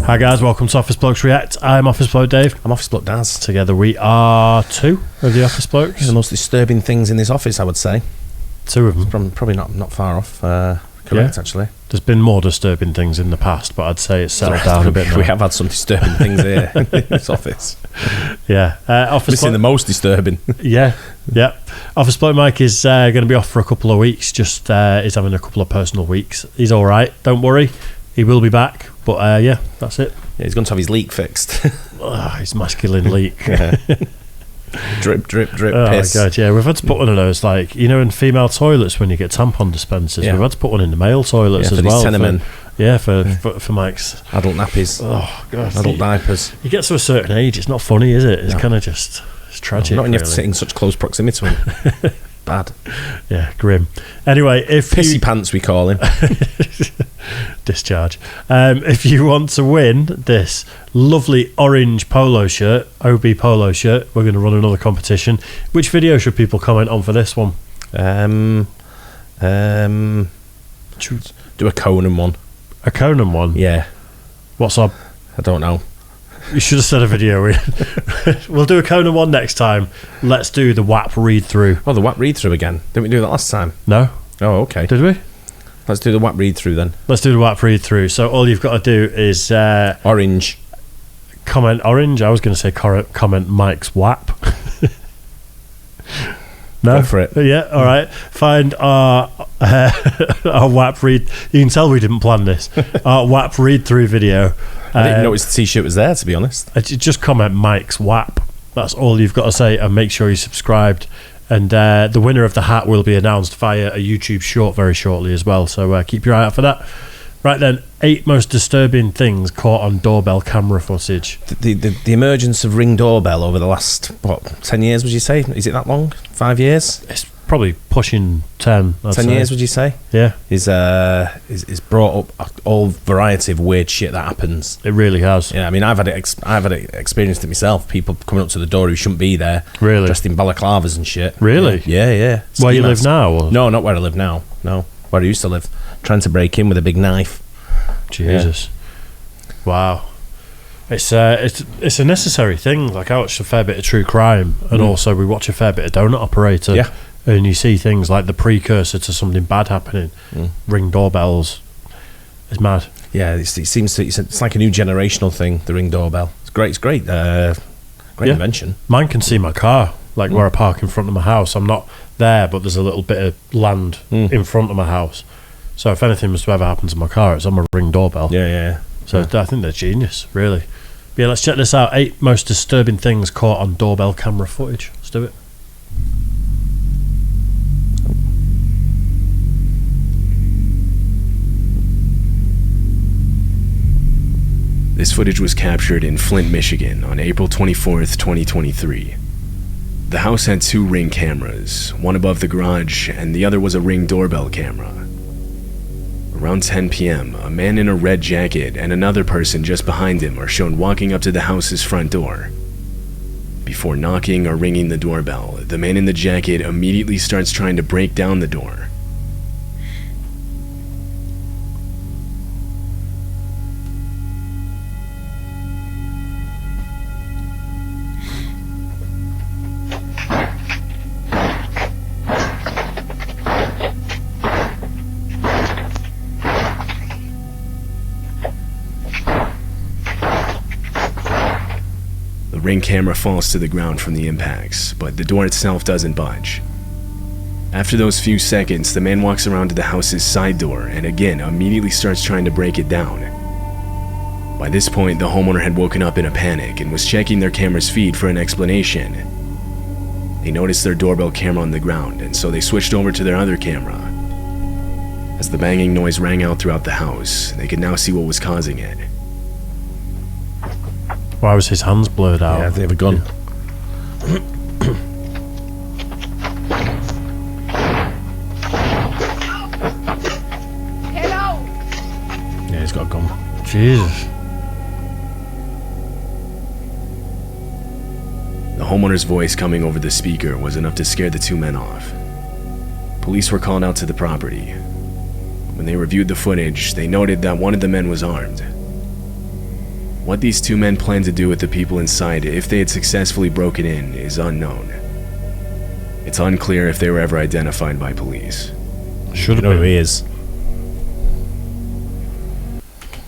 Hi guys, welcome to Office Blokes React. I'm Office Bloke Dave. I'm Office Bloke Daz. Together we are two of the Office Blokes. The most disturbing things in this office, I would say. Two of them. Probably not far off. Correct, actually. There's been more disturbing things in the past, but I'd say it's settled down a bit now. We have had some disturbing things here in this office. Yeah. Missing the most disturbing. Yeah. Office Bloke Mike is going to be off for a couple of weeks. Just he's having a couple of personal weeks. He's all right. Don't worry. He will be back. But yeah, that's it. Yeah, he's going to have his leak fixed. His masculine leak. Drip, oh piss. My God, yeah, we've had to put one of those, like, you know, in female toilets when you get tampon dispensers. Yeah. We've had to put one in the male toilets as for well. For Mike's adult nappies. Oh God, adult diapers. You get to a certain age, it's not funny, is it? It's kind of just, it's tragic. Not when you have really. to sit in such close proximity to him. Bad. Yeah, grim. Anyway, if pissy pants we call him. Discharge. If you want to win this lovely orange polo shirt, OB polo shirt, we're going to run another competition. Which video should people comment on for this one? Do a Conan one. A Conan one? Yeah. What's up? I don't know. You should have said a video. We'll do a Conan one next time. Let's do the WAP read through. Oh, the WAP read through again. Didn't we do that last time? No. Oh, okay. Did we? Let's do the WAP read through then. Let's do the WAP read through. So all you've got to do is orange. Comment orange. I was going to say comment Mike's WAP. No, go for it. Yeah, all right. Find our WAP read. You can tell we didn't plan this. Our WAP read through video. I didn't notice the t-shirt was there, to be honest. Just comment Mike's WAP. That's all you've got to say, and make sure you're subscribed. And the winner of the hat will be announced via a YouTube short very shortly as well. So keep your eye out for that. Right then, 8 most disturbing things caught on doorbell camera footage. The emergence of Ring doorbell over the last 10 years? Would you say? Is it that long? 5 years? It's probably pushing 10. 10 years? Would you say? Yeah. Is brought up all variety of weird shit that happens. It really has. Yeah, I mean, I've had it experienced it myself. People coming up to the door who shouldn't be there. Really? Dressed in balaclavas and shit. Really? Yeah. Where you live now? Or? No, not where I live now. No, where I used to live. Trying to break in with a big knife. Jesus. Yeah. Wow. It's a necessary thing. Like, I watch a fair bit of true crime, and also we watch a fair bit of Donut Operator. Yeah. And you see things like the precursor to something bad happening. Ring doorbells. It's mad. Yeah, it's like a new generational thing, the Ring doorbell. It's great. Great invention. Mine can see my car, like where I park in front of my house. I'm not there, but there's a little bit of land in front of my house. So if anything was to ever happen to my car, it's on my Ring doorbell. Yeah. So I think they're genius, really. But yeah, let's check this out. 8 most disturbing things caught on doorbell camera footage. Let's do it. This footage was captured in Flint, Michigan on April 24th, 2023. The house had 2 Ring cameras, one above the garage and the other was a Ring doorbell camera. Around 10 p.m., a man in a red jacket and another person just behind him are shown walking up to the house's front door. Before knocking or ringing the doorbell, the man in the jacket immediately starts trying to break down the door. The Ring camera falls to the ground from the impacts, but the door itself doesn't budge. After those few seconds, the man walks around to the house's side door and again immediately starts trying to break it down. By this point, the homeowner had woken up in a panic and was checking their camera's feed for an explanation. They noticed their doorbell camera on the ground, and so they switched over to their other camera. As the banging noise rang out throughout the house, they could now see what was causing it. Why was his hands blurred out? Yeah, they have a gun. Hello. Yeah, he's got a gun. Jesus. The homeowner's voice coming over the speaker was enough to scare the 2 men off. Police were called out to the property. When they reviewed the footage, they noted that one of the men was armed. What these two men planned to do with the people inside if they had successfully broken in is unknown. It's unclear if they were ever identified by police. Should have know who been. he is.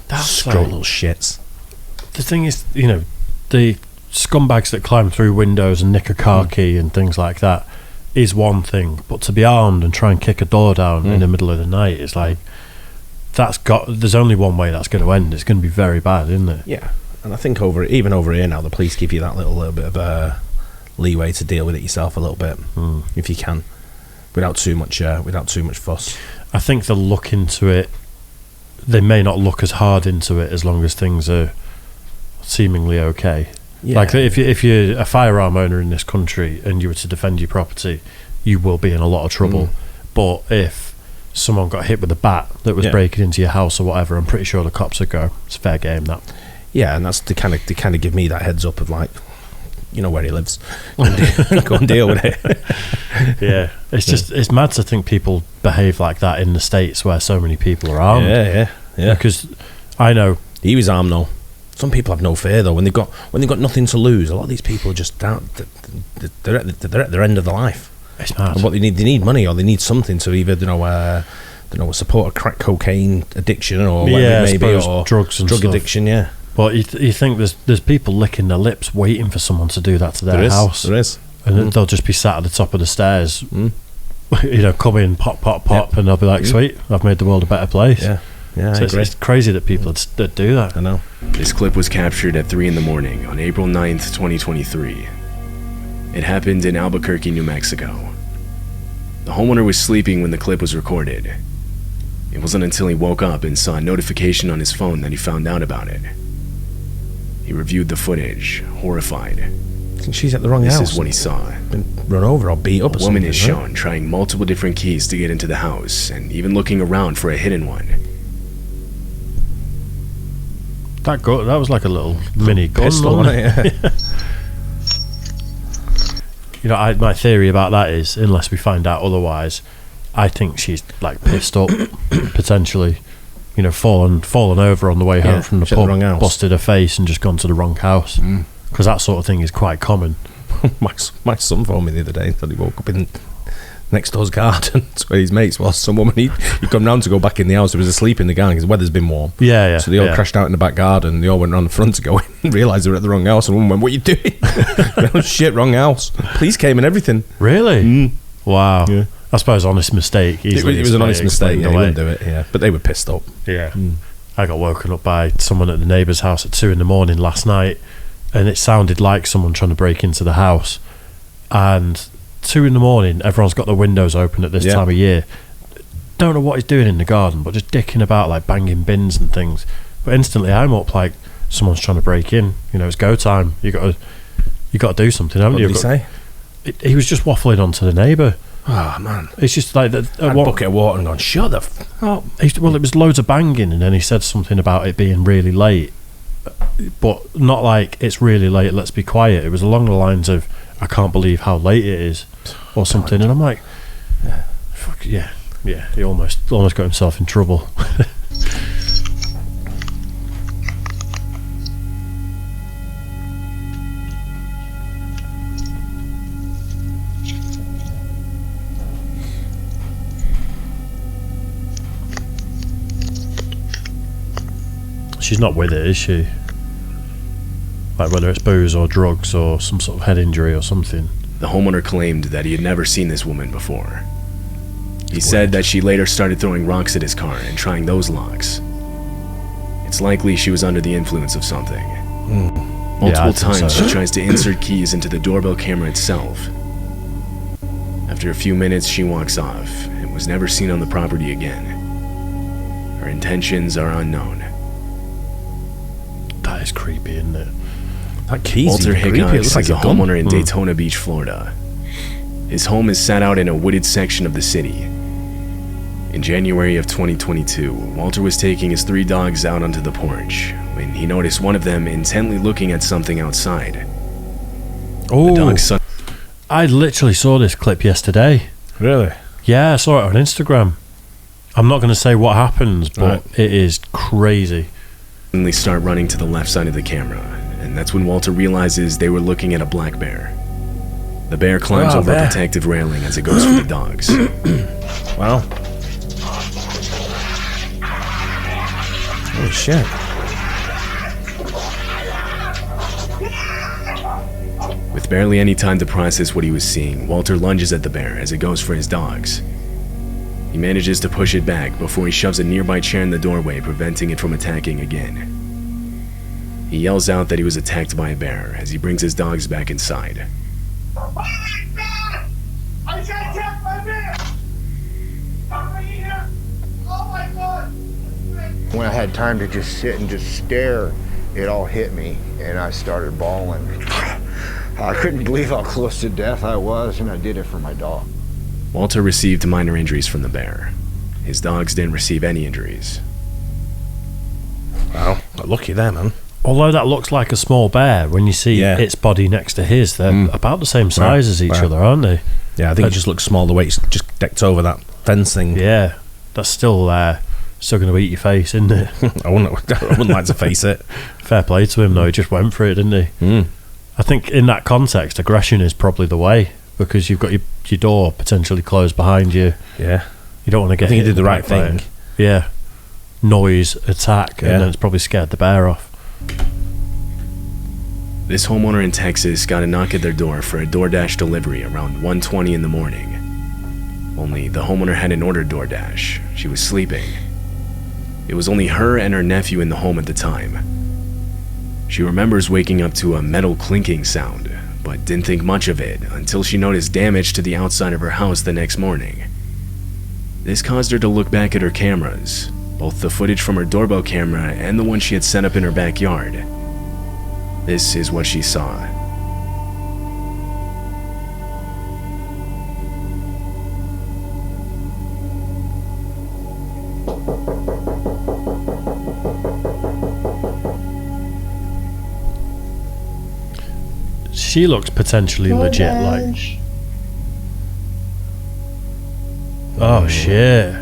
That's Scroll like, little shits. the thing is, the scumbags that climb through windows and nick a car key and things like that is one thing, but to be armed and try and kick a door down in the middle of the night is like, there's only one way that's going to end. It's going to be very bad, isn't it? Yeah, and I think even over here now, the police give you that little bit of leeway to deal with it yourself a little bit, if you can, without too much fuss. I think they'll look into it. They may not look as hard into it as long as things are seemingly okay. Yeah. Like if you're a firearm owner in this country and you were to defend your property, you will be in a lot of trouble. But if someone got hit with a bat that was breaking into your house or whatever, I'm pretty sure the cops would go, it's fair game, that. Yeah, and that's to kind of give me that heads up of like, you know where he lives, go and deal with it. Yeah, it's just it's mad to think people behave like that in the States where so many people are armed. Yeah. Because I know He was armed though. Some people have no fear though. When they've got nothing to lose, a lot of these people are just down. They're at their end of their life. it's mad. And what they need money, or they need something to either support a crack cocaine addiction or whatever it may be, or drugs and drug stuff. addiction. Yeah, But you think there's people licking their lips waiting for someone to do that to their house. There is, And then they'll just be sat at the top of the stairs, come in, pop, and they'll be like, sweet, I've made the world a better place. Yeah, So I agree. it's crazy that people that do that. I know. This clip was captured at 3 a.m. on April 9th, 2023. It happened in Albuquerque, New Mexico. The homeowner was sleeping when the clip was recorded. It wasn't until he woke up and saw a notification on his phone that he found out about it. He reviewed the footage, horrified. I think she's at the wrong house. This is what he saw. Been run over or beat up. A woman is shown trying multiple different keys to get into the house and even looking around for a hidden one. That was like a little mini gun, Pistol, wasn't it? wasn't it? My theory about that is, unless we find out otherwise, I think she's like pissed up, potentially, fallen over on the way home from the she's at the wrong pub, house. busted her face and just gone to the wrong house. Because that sort of thing is quite common. My son phoned me the other day that he woke up in next door's garden. That's where his mates was. Some woman, he'd come round to go back in the house. He was asleep in the garden because the weather's been warm. Yeah. So they all crashed out in the back garden. They all went round the front to go in and realised they were at the wrong house. And one went, "What are you doing?" Oh, shit, wrong house. Police came and everything. Really? Wow. Yeah. I suppose honest mistake. It was an honest mistake. Yeah, Away. they wouldn't do it. Yeah, but they were pissed up. Yeah. I got woken up by someone at the neighbour's house at 2 a.m. last night, and it sounded like someone trying to break into the house. And 2 a.m, everyone's got their windows open at this time of year. Don't know what he's doing in the garden, but just dicking about, like banging bins and things. But instantly, I'm up like someone's trying to break in. It's go time. You got to do something, haven't What you? did he say? He was just waffling onto the neighbour. Oh man, It's just like that. a bucket of water and gone. Shut the f up. Well, it was loads of banging, and then he said something about it being really late, but not like it's really late, let's be quiet. It was along the lines of, I can't believe how late it is, or something. And I'm like, fuck yeah. He almost got himself in trouble. She's not with it, is she? Like whether it's booze or drugs or some sort of head injury or something. The homeowner claimed that he had never seen this woman before. He said that she later started throwing rocks at his car and trying those locks. It's likely she was under the influence of something. Multiple times she tries to insert keys into the doorbell camera itself. After a few minutes, she walks off and was never seen on the property again. Her intentions are unknown. That is creepy, isn't it? That key's Walter even creepy. It Hickox looks like is a a gun. homeowner in Daytona Beach, Florida. His home is set out in a wooded section of the city. In January of 2022, Walter was taking his 3 dogs out onto the porch when he noticed one of them intently looking at something outside. The Oh, dog's son I literally saw this clip yesterday. Really? Yeah, I saw it on Instagram. I'm not going to say what happens, but Right. it is crazy. Suddenly start running to the left side of the camera, and that's when Walter realizes they were looking at a black bear. The bear climbs over a protective railing as it goes for the dogs. Wow. Holy shit. With barely any time to process what he was seeing, Walter lunges at the bear as it goes for his dogs. He manages to push it back before he shoves a nearby chair in the doorway, preventing it from attacking again. He yells out that he was attacked by a bear as he brings his dogs back inside. Oh my God! I got attacked by a bear! Oh my God! When I had time to just sit and just stare, it all hit me, and I started bawling. I couldn't believe how close to death I was, and I did it for my dog. Walter received minor injuries from the bear. His dogs didn't receive any injuries. Wow, lucky there, man. Although that looks like a small bear, when you see its body next to his, they're about the same size as each other, aren't they? Yeah, I think it just looks small the way it's just decked over that fence thing. Yeah, that's still going to eat your face, isn't it? I wouldn't like to face it. Fair play to him, though. He just went for it, didn't he? I think in that context, aggression is probably the way, because you've got your door potentially closed behind you. Yeah. You don't want to get I think hit he did the right thing. by it. Yeah. Noise, attack, and then it's probably scared the bear off. This homeowner in Texas got a knock at their door for a DoorDash delivery around 1:20 in the morning. Only the homeowner hadn't ordered DoorDash. She was sleeping. It was only her and her nephew in the home at the time. She remembers waking up to a metal clinking sound, but didn't think much of it until she noticed damage to the outside of her house the next morning. This caused her to look back at her cameras, both the footage from her doorbell camera and the one she had set up in her backyard. This is what she saw. She looks potentially legit, like... Oh, shit.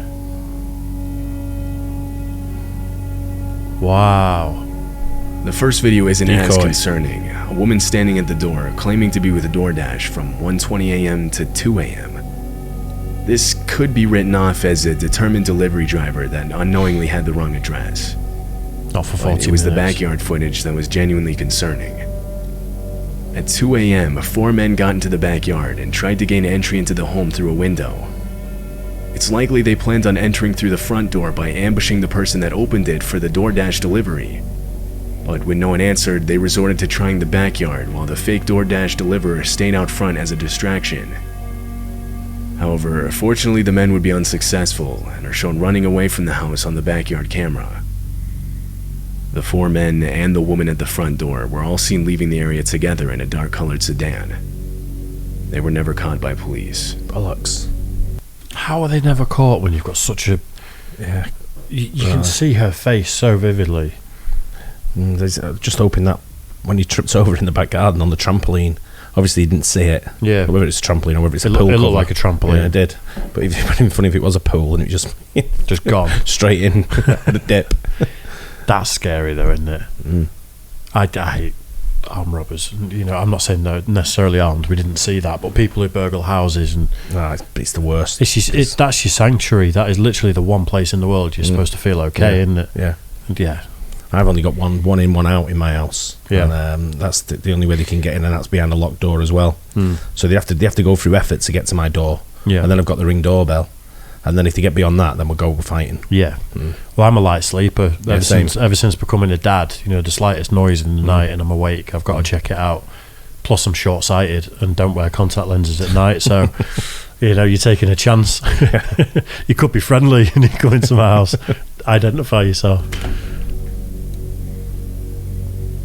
Wow. The first video isn't as Decoy. concerning. A woman standing at the door claiming to be with DoorDash from 1:20 a.m. to 2 a.m. This could be written off as a determined delivery driver that unknowingly had the wrong address. Not for 40 But minutes. it was the backyard footage that was genuinely concerning. At 2 a.m., 4 men got into the backyard and tried to gain entry into the home through a window. It's likely they planned on entering through the front door by ambushing the person that opened it for the DoorDash delivery. But when no one answered, they resorted to trying the backyard while the fake DoorDash deliverer stayed out front as a distraction. However, fortunately the men would be unsuccessful and are shown running away from the house on the backyard camera. The 4 men and the woman at the front door were all seen leaving the area together in a dark-colored sedan. They were never caught by police. Bollocks. How are they never caught when you've got such a... Yeah. You can see her face so vividly. Just hoping that when he tripped over in the back garden on the trampoline, obviously he didn't see it. Yeah. Whether it's a trampoline or whether it's a It pool. looked cover. like a trampoline. Yeah, it did. But it'd be funny if it was a pool and it just Just gone. straight in the dip. That's scary, though, isn't it? I hate armed robbers. You know, I'm not saying they're necessarily armed. We didn't see that, but people who burgle houses and It's the worst. that's your sanctuary. That is literally the one place in the world you're supposed to feel okay, isn't it? Yeah. And yeah. I've only got one in, one out in my house. Yeah. And that's the only way they can get in, and that's behind a locked door as well. So they have to go through effort to get to my door. Yeah. And then I've got the Ring doorbell. And then if they get beyond that, then we'll go fighting. Yeah. Well, I'm a light sleeper. Yeah, same. Ever since becoming a dad, you know, the slightest noise in the night and I'm awake, I've got to check it out. Plus, I'm short-sighted and don't wear contact lenses at night, so you know, you're taking a chance. You could be friendly and you come into my house. Identify yourself.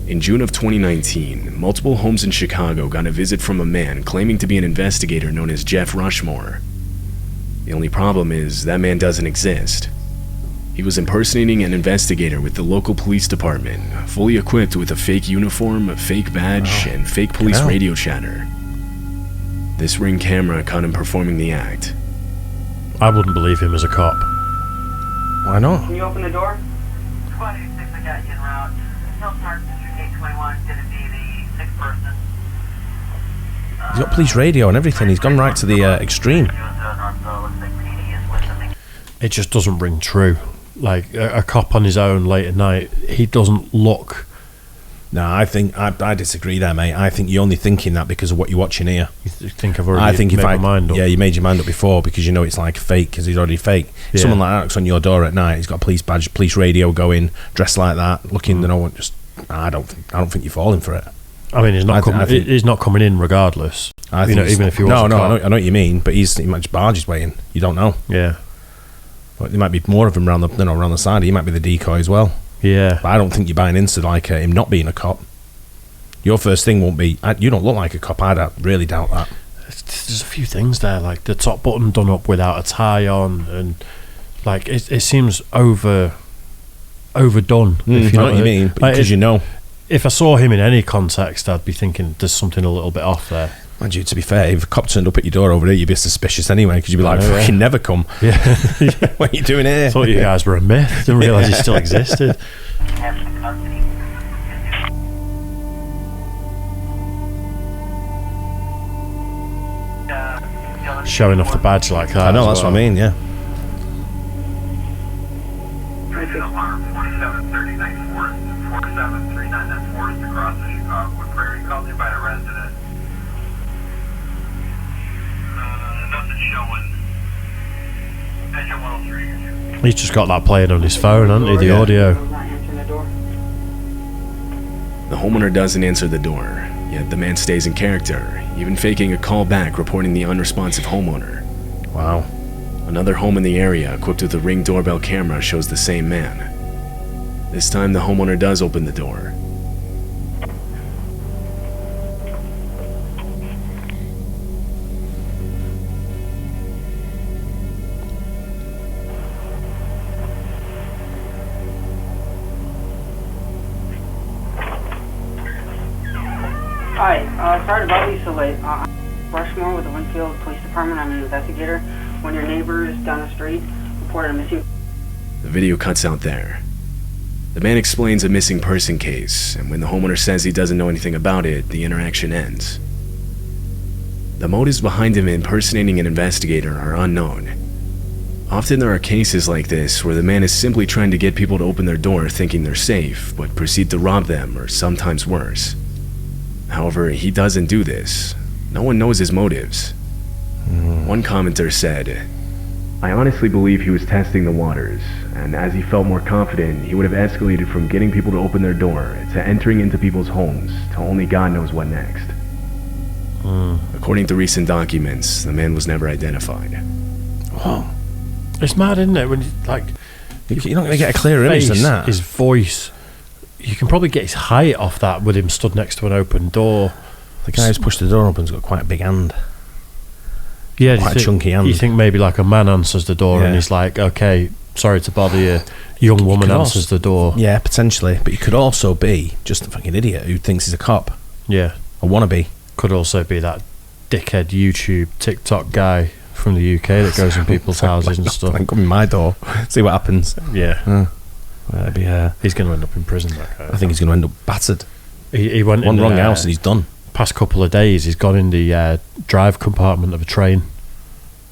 In June of 2019, multiple homes in Chicago got a visit from a man claiming to be an investigator known as Jeff Rushmore. The only problem is that man doesn't exist. He was impersonating an investigator with the local police department, fully equipped with a fake uniform, a fake badge, and fake police radio chatter. This Ring camera caught him performing the act. I wouldn't believe him as a cop. Why not? Can you open the door? 26 got you en route. Hill Park District 821 is going to be the sixth person. He's got police radio and everything. He's gone right to the extreme. It just doesn't ring true. Like a cop on his own late at night, he doesn't look. No, I think I disagree there, mate. I think you're only thinking that because of what you're watching here. You think I've already made my mind up? Yeah, you made your mind up before because you know it's like fake because he's already fake. Yeah. Someone like that knocks on your door at night. He's got a police badge, police radio going, dressed like that, looking. No one just. I don't think you're falling for it. I mean, he's not he's not coming in regardless. Even if he was I know what you mean, but he might just barge his way in. You don't know. Yeah, but there might be more of him around the side. He might be the decoy as well. Yeah, but I don't think you're buying into like him not being a cop. Your first thing won't be, you don't look like a cop. I really doubt that. There's a few things there, like the top button done up without a tie on, and like it seems overdone. If you know what you mean, because you know. If I saw him in any context, I'd be thinking there's something a little bit off there. Mind you, to be fair, if a cop turned up at your door over there, you'd be suspicious anyway, because you'd be like, fucking never come. Yeah. What are you doing here? I thought you guys were a myth. Didn't realise you still existed. Showing off the badge like that. I know, that's what I mean, yeah. Alarm 4739 Forest, 4739 Forest across the Chicago Prairie, called in by a resident. Nothing showing. Engine 103. He's just got that playing on his phone, hasn't he? The audio. The homeowner doesn't answer the door, yet the man stays in character, even faking a call back reporting the unresponsive homeowner. Wow. Another home in the area equipped with a Ring doorbell camera shows the same man. This time the homeowner does open the door. Hi, sorry to bother you so late. Rushmore with the Winfield Police Department. I'm an investigator. One of your neighbors down the street reported a missing... The video cuts out there. The man explains a missing person case, and when the homeowner says he doesn't know anything about it, the interaction ends. The motives behind him impersonating an investigator are unknown. Often there are cases like this where the man is simply trying to get people to open their door thinking they're safe, but proceed to rob them, or sometimes worse. However, he doesn't do this. No one knows his motives. One commenter said, "I honestly believe he was testing the waters, and as he felt more confident, he would have escalated from getting people to open their door to entering into people's homes to only God knows what next." According to recent documents, the man was never identified. Wow. It's mad, isn't it? When you're not going to get a clearer image than that. His voice, you can probably get his height off that with him stood next to an open door. The guy who's pushed the door open's got quite a big hand. Yeah, quite a chunky hand. You think maybe like a man answers the door and he's like, "Okay, sorry to bother you." Young woman answers the door. Yeah, potentially. But he could also be just a fucking idiot who thinks he's a cop. Yeah. A wannabe. Could also be that dickhead YouTube, TikTok guy from the UK that goes in people's houses and stuff. Come in my door, see what happens. Yeah. That'd be, he's going to end up in prison, that guy. I think he's going to end up battered. He went one in wrong house and he's done. Past couple of days, he's gone in the drive compartment of a train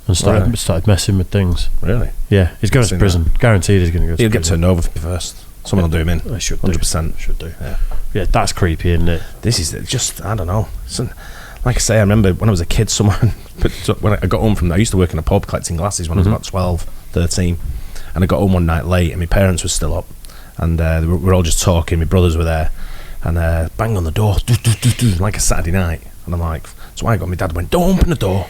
and started messing with things. Really? Yeah, he's going to prison. That. Guaranteed he's going to go to prison. He'll get turned over first. Someone will do him in. They should do. 100%. Should do. Yeah, that's creepy, isn't it? This is just, I don't know. Like I say, I remember when I was a kid, when I got home from there, I used to work in a pub collecting glasses when I was about 12, 13. And I got home one night late and my parents were still up. And we were all just talking, my brothers were there. And bang on the door, like a Saturday night. And I'm like, so I got my dad went, "Don't open the door."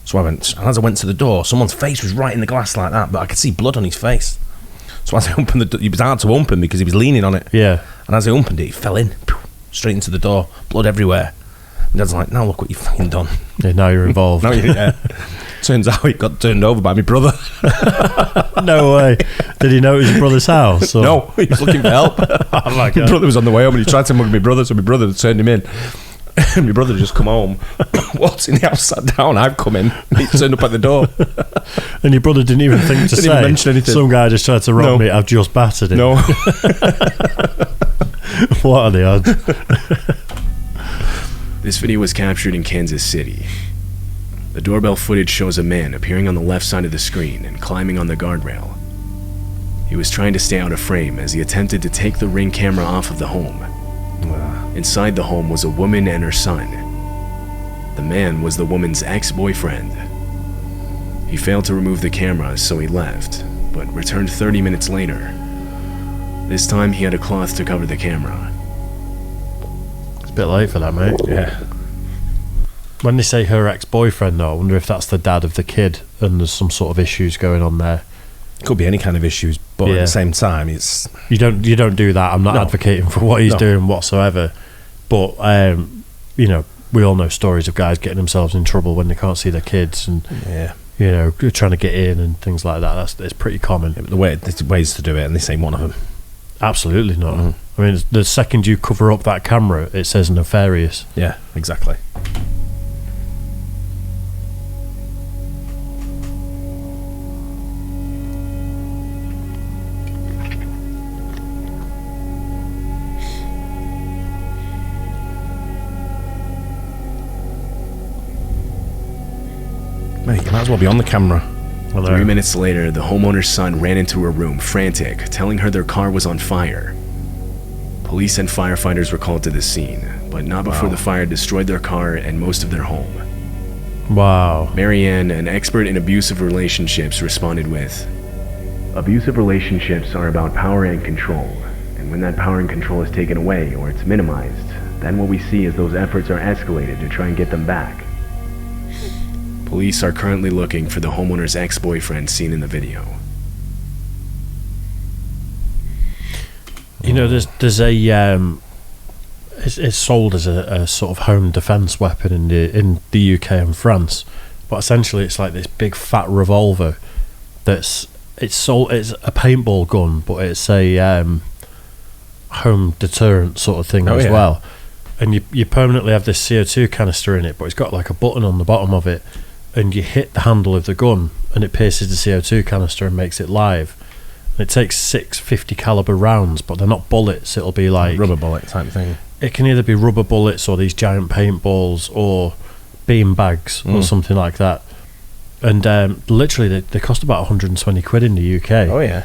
So I went, and as I went to the door, someone's face was right in the glass like that, but I could see blood on his face. So as I opened the door, it was hard to open because he was leaning on it. Yeah. And as I opened it, it fell in, straight into the door, blood everywhere. And Dad's like, "Now look what you've fucking done." Yeah, now you're involved. Turns out he got turned over by my brother. No way. Did he know it was your brother's house? Or? No, he was looking for help. Oh my God. My brother was on the way home and he tried to mug my brother, so my brother turned him in. My brother just come home, walked in the house, sat down. I've come in. And he turned up at the door. And your brother didn't even think to Didn't say. even mention anything. Some guy just tried to rob me. I've just battered him. No. What are the odds? This video was captured in Kansas City. The doorbell footage shows a man appearing on the left side of the screen and climbing on the guardrail. He was trying to stay out of frame as he attempted to take the Ring camera off of the home. Inside the home was a woman and her son. The man was the woman's ex-boyfriend. He failed to remove the camera, so he left, but returned 30 minutes later. This time he had a cloth to cover the camera. It's a bit late for that, mate. Yeah. When they say her ex-boyfriend, though, I wonder if that's the dad of the kid and there's some sort of issues going on there. Could be any kind of issues, but at the same time, it's... You don't do that. I'm not advocating for what he's doing whatsoever. But, you know, we all know stories of guys getting themselves in trouble when they can't see their kids and, you know, trying to get in and things like that. It's pretty common. Yeah, but there's ways to do it, and this ain't one of them. Absolutely not. I mean, the second you cover up that camera, it says nefarious. Yeah, exactly. Mate, you might as well be on the camera. 3 minutes later, the homeowner's son ran into her room, frantic, telling her their car was on fire. Police and firefighters were called to the scene, but not before the fire destroyed their car and most of their home. Wow. Marianne, an expert in abusive relationships, responded with, "Abusive relationships are about power and control, and when that power and control is taken away or it's minimized, then what we see is those efforts are escalated to try and get them back." Police are currently looking for the homeowner's ex-boyfriend seen in the video. You know, there's a it's sold as a sort of home defense weapon in the UK and France, but essentially it's like this big fat revolver it's a paintball gun, but it's a home deterrent sort of thing well. And you permanently have this CO2 canister in it, but it's got like a button on the bottom of it, and you hit the handle of the gun and it pierces the CO2 canister and makes it live. And it takes 6 50 caliber rounds, but they're not bullets. It'll be like rubber bullet type thing. It can either be rubber bullets or these giant paintballs or bean bags or something like that. And literally they cost about 120 quid in the UK. Oh yeah.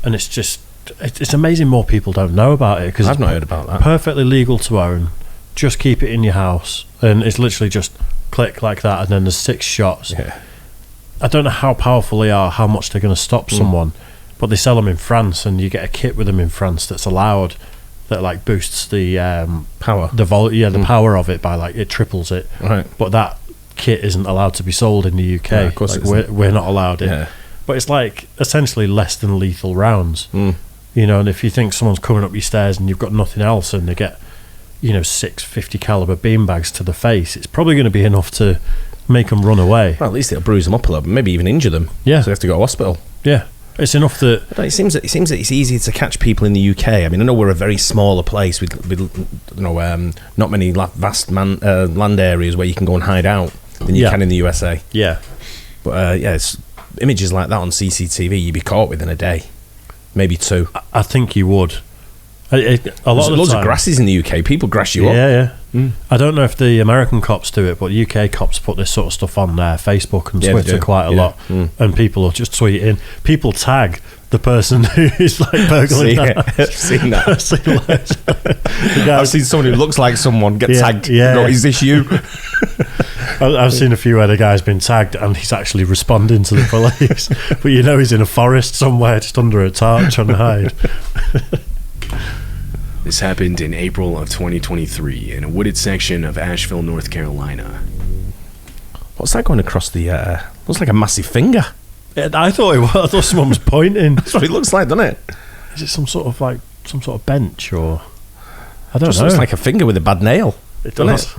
And it's amazing more people don't know about it, because I've not heard about that. Perfectly legal to own. Just keep it in your house, and it's literally just click like that, and then there's 6 shots. Yeah. I don't know how powerful they are, how much they're going to stop someone, but they sell them in France, and you get a kit with them in France that's allowed, that like boosts the power, the power of it by like it triples it. Right. But that kit isn't allowed to be sold in the UK. Yeah, of course, like we're not allowed it. Yeah. But it's like essentially less than lethal rounds. You know, and if you think someone's coming up your stairs and you've got nothing else, and they get, you know, 6 50 caliber beanbags to the face, it's probably going to be enough to make them run away. Well, at least it'll bruise them up a little bit, maybe even injure them. Yeah. So they have to go to hospital. Yeah. It's enough that... It seems that it's easy to catch people in the UK. I mean, I know we're a very smaller place with you know, not many vast land areas where you can go and hide out than you can in the USA. Yeah. But it's images like that on CCTV, you'd be caught within a day, maybe 2. I think you would. A lot of loads time, of grasses in the UK. People grass you up. Yeah. I don't know if the American cops do it, but UK cops put this sort of stuff on their Facebook and Twitter quite a lot, and people will just tweet in. People tag the person who's like burgling. I've seen that. I've seen someone who looks like someone get tagged. Yeah. No, is this you? I've seen a few where the guy's been tagged and he's actually responding to the police, but you know he's in a forest somewhere just under a tarp trying to hide. This happened in April of 2023 in a wooded section of Asheville, North Carolina. What's that going across the... looks like a massive finger. I thought it was. I thought someone was pointing. That's what it looks like, doesn't it? Is it some sort of bench, or... I don't know. It looks like a finger with a bad nail. It does.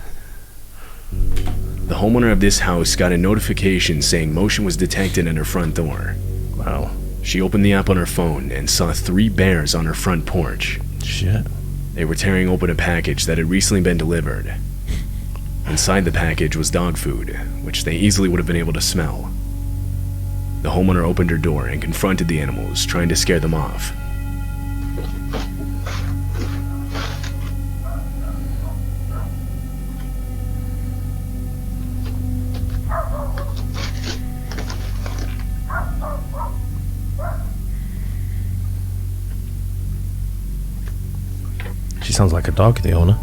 The homeowner of this house got a notification saying motion was detected at her front door. Wow. She opened the app on her phone and saw 3 bears on her front porch. Shit. They were tearing open a package that had recently been delivered. Inside the package was dog food, which they easily would have been able to smell. The homeowner opened her door and confronted the animals, trying to scare them off. She sounds like a dog, the owner.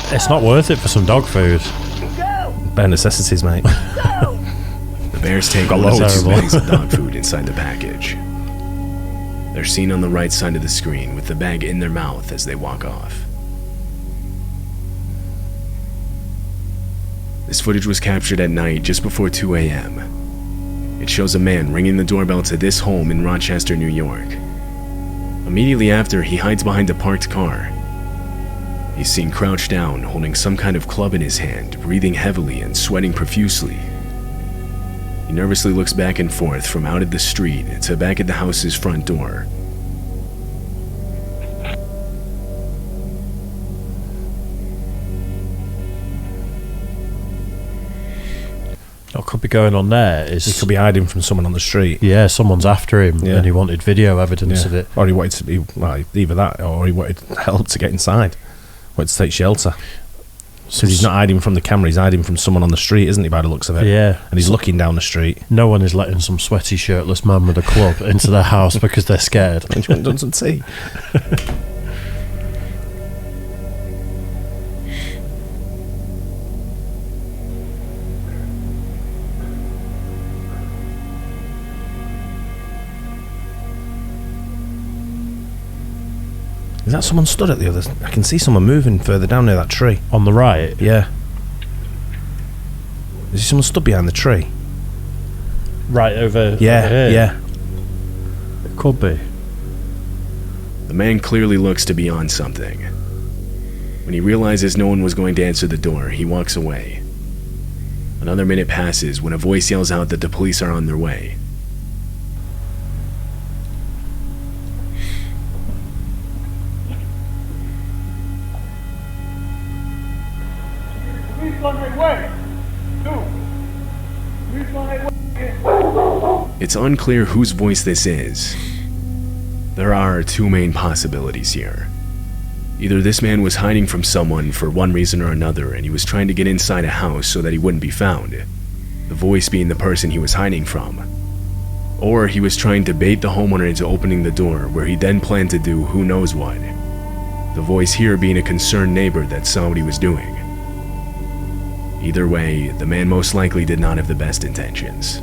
It's not worth it for some dog food. Bare necessities, mate. The bears take Got one of the loads. two bags of dog food inside the package. They're seen on the right side of the screen with the bag in their mouth as they walk off. This footage was captured at night just before 2 a.m. It shows a man ringing the doorbell to this home in Rochester, New York. Immediately after, he hides behind a parked car. He's seen crouched down, holding some kind of club in his hand, breathing heavily and sweating profusely. He nervously looks back and forth from out at the street to back at the house's front door. What could be going on there is... He could be hiding from someone on the street. Yeah, someone's after him Yeah. and he wanted video evidence Yeah. of it. Or he wanted to be, well, either that or he wanted help to get inside. Wanted to take shelter. Because he's not hiding from the camera, he's hiding from someone on the street, isn't he, by the looks of it? Yeah. And he's looking down the street. No one is letting some sweaty, shirtless man with a club into their house because they're scared. And you want done some tea. Is that someone stood at the other? I can see someone moving further down near that tree. On the right? Yeah. Is someone stood behind the tree? Right over Yeah, over here. yeah. It could be. The man clearly looks to be on something. When he realizes no one was going to answer the door, he walks away. Another minute passes when a voice yells out that the police are on their way. Please on their way. Please on their way. It's unclear whose voice this is. There are two main possibilities here. Either this man was hiding from someone for one reason or another and he was trying to get inside a house so that he wouldn't be found, the voice being the person he was hiding from. Or he was trying to bait the homeowner into opening the door where he then planned to do who knows what. The voice here being a concerned neighbor that saw what he was doing. Either way, the man most likely did not have the best intentions.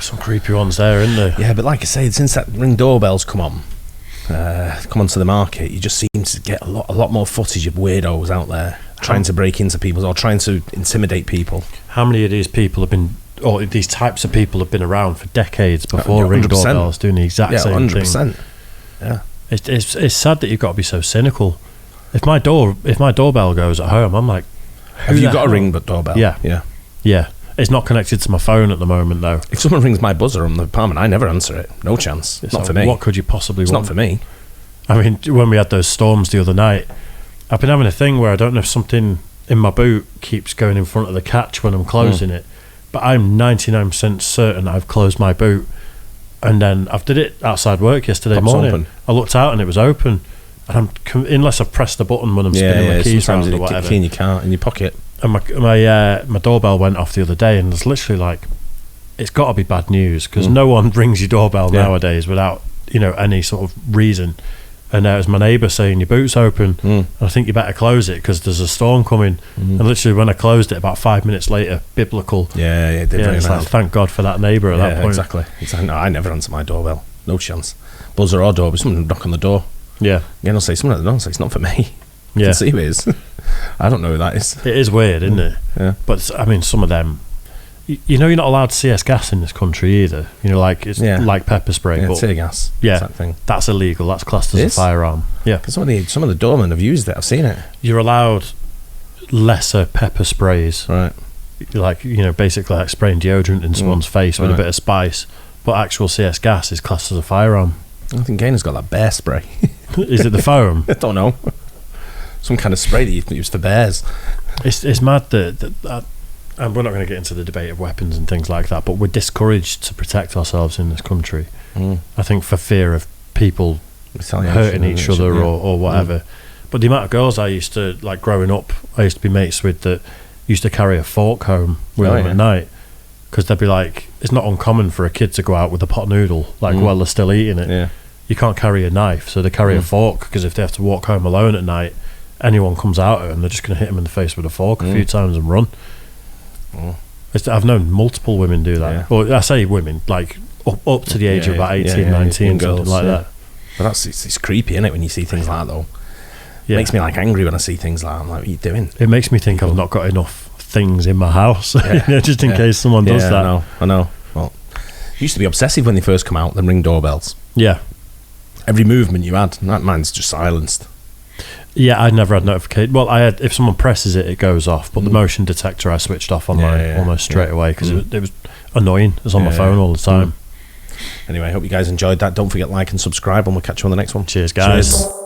Some creepy ones there, isn't there? Yeah, but like I say, since that Ring doorbell's come onto the market, you just seem to get a lot more footage of weirdos out there trying to break into people's or trying to intimidate people. How many of these people have been, or these types of people have been around for decades before Yeah, Ring 100%. doorbells doing the exact same 100%. thing? Yeah. It's sad that you've got to be so cynical. If my doorbell goes at home, I'm like, Have you got a Ring doorbell? Yeah. Yeah. Yeah. It's not connected to my phone at the moment, though. If someone rings my buzzer on the apartment, I never answer it. No chance. It's not for me. What could you possibly It's want? not for me. I mean, when we had those storms the other night, I've been having a thing where I don't know if something in my boot keeps going in front of the catch when I'm closing it, but I'm 99% certain I've closed my boot. And then I did it outside work yesterday Pops morning. open. I looked out and it was open. And unless I've pressed the button when I'm spinning my keys around or Sometimes whatever. it's key in your car, in your pocket. And my doorbell went off the other day, and it's literally like, it's got to be bad news because no one rings your doorbell nowadays without any sort of reason. And it was my neighbour saying your boot's open, and I think you better close it because there's a storm coming. And literally when I closed it, about 5 minutes later, biblical. Yeah, it did very It's loud. like, thank God for that neighbour at that point. Exactly. No, I never answer my doorbell. No chance. Buzzer or door, but someone will knock on the door. Yeah, Again, I'll say someone at the door. I'll say it's not for me. I yeah. can see who it is. I don't know who that is. It is weird, isn't it? Yeah. But I mean, some of them, you're not allowed CS gas in this country either. Like it's like pepper spray. Yeah, but tear gas. yeah, That thing. that's illegal. That's classed as It a is? firearm. Yeah, Because some of the doormen have used it. I've seen it. you're allowed lesser pepper sprays. Right. like, you know, basically like spraying deodorant in someone's face with a bit of spice. But actual CS gas is classed as a firearm. I think Gainer's got that bear spray. Is it the foam? I don't know. Some kind of spray that you use for bears. It's mad that and we're not going to get into the debate of weapons and things like that, but we're discouraged to protect ourselves in this country. I think for fear of people hurting each other or whatever. But the amount of girls I used to, like growing up, I used to be mates with that used to carry a fork home with them at night, because they'd be like, it's not uncommon for a kid to go out with a pot noodle like while they're still eating it. You can't carry a knife, so they carry a fork, because if they have to walk home alone at night, anyone comes out at them, they're just going to hit them in the face with a fork a few times and run. I've known multiple women do that. Or I say women, like up to the age of about 18, 19, something like that. But it's creepy, isn't it, when you see things like that, though? It makes me like angry when I see things like that. I'm like, what are you doing? It makes me think I've not got enough things in my house, just in case someone does that. I know. Well, you used to be obsessive when they first come out, them ring doorbells. Yeah. Every movement you had, mine's just silenced. Yeah, I never had notification. Well, I had, if someone presses it, it goes off. But the motion detector I switched off on mine almost straight away, because it was annoying. It was on my phone all the time. Anyway, I hope you guys enjoyed that. Don't forget, like and subscribe, and we'll catch you on the next one. Cheers, guys. Cheers.